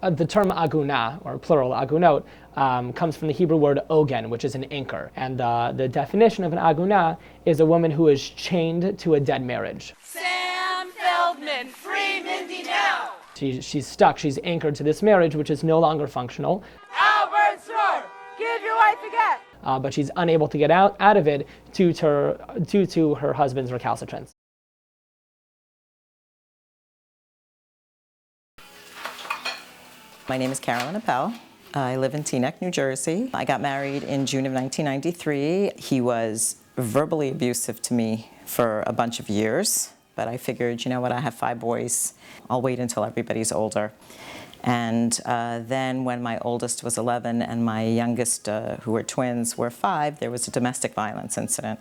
The term aguna, or plural agunot, comes from the Hebrew word ogen, which is an anchor. And the definition of an aguna is a woman who is chained to a dead marriage. Sam Feldman, free Mindy now! She's stuck, she's anchored to this marriage, which is no longer functional. Albert Schroer, give your wife a get! But she's unable to get out of it due to her husband's recalcitrance. My name is Carolyn Appel. I live in Teaneck, New Jersey. I got married in June of 1993. He was verbally abusive to me for a bunch of years, but I figured, you know what, I have 5 boys. I'll wait until everybody's older. And then when my oldest was 11 and my youngest, who were twins, were 5, there was a domestic violence incident.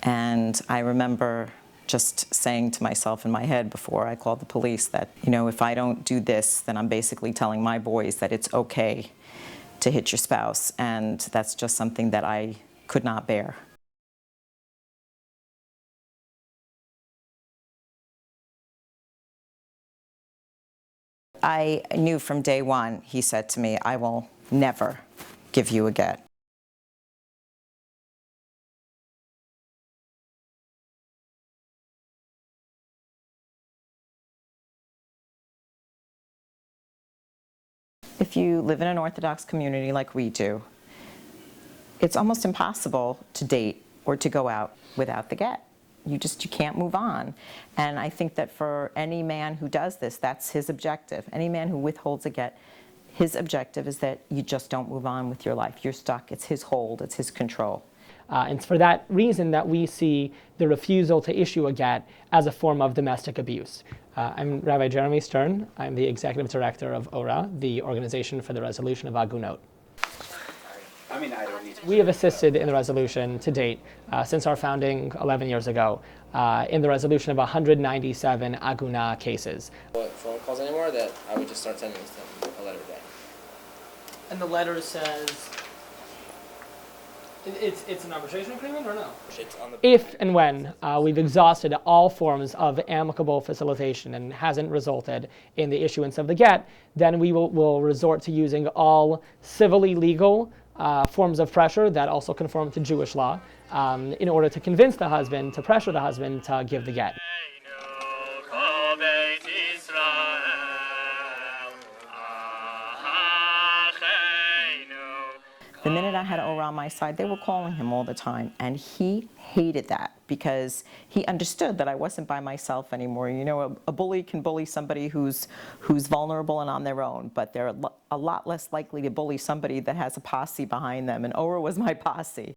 And I remember just saying to myself in my head before I called the police that, you know, if I don't do this, then I'm basically telling my boys that it's okay to hit your spouse, and that's just something that I could not bear. I knew from day one, he said to me, I will never give you a get. If you live in an Orthodox community like we do, it's almost impossible to date or to go out without the get. You can't move on. And I think that for any man who does this, that's his objective. Any man who withholds a get, his objective is that you just don't move on with your life. You're stuck. It's his hold. It's his control. And it's for that reason that we see the refusal to issue a get as a form of domestic abuse. I'm Rabbi Jeremy Stern. I'm the executive director of ORA, the Organization for the Resolution of Agunot. We have assisted in the resolution to date, since our founding 11 years ago, in the resolution of 197 Aguna cases. Phone calls anymore, that I would just start sending them a letter a day. And the letter says, it's an arbitration agreement or no? If and when we've exhausted all forms of amicable facilitation and hasn't resulted in the issuance of the get, then we will resort to using all civilly legal forms of pressure that also conform to Jewish law in order to convince the husband, to pressure the husband to give the get. The minute I had Ora on my side, they were calling him all the time, and he hated that because he understood that I wasn't by myself anymore. You know, a bully can bully somebody who's vulnerable and on their own, but they're a lot less likely to bully somebody that has a posse behind them, and Ora was my posse.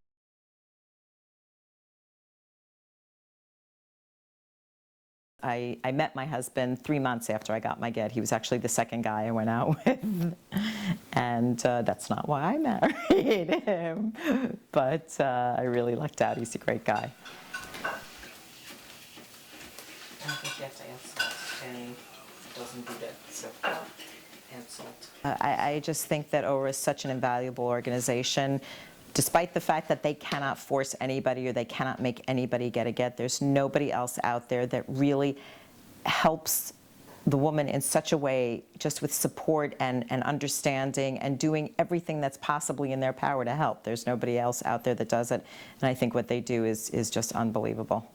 I met my husband 3 months after I got my get. He was actually the second guy I went out with. And that's not why I married him. But I really lucked out. He's a great guy. I think you have to add salt, and it doesn't do that, so add salt. I just think that ORA is such an invaluable organization. Despite the fact that they cannot force anybody or they cannot make anybody get a get, there's nobody else out there that really helps the woman in such a way, just with support and understanding and doing everything that's possibly in their power to help. There's nobody else out there that does it, and I think what they do is just unbelievable.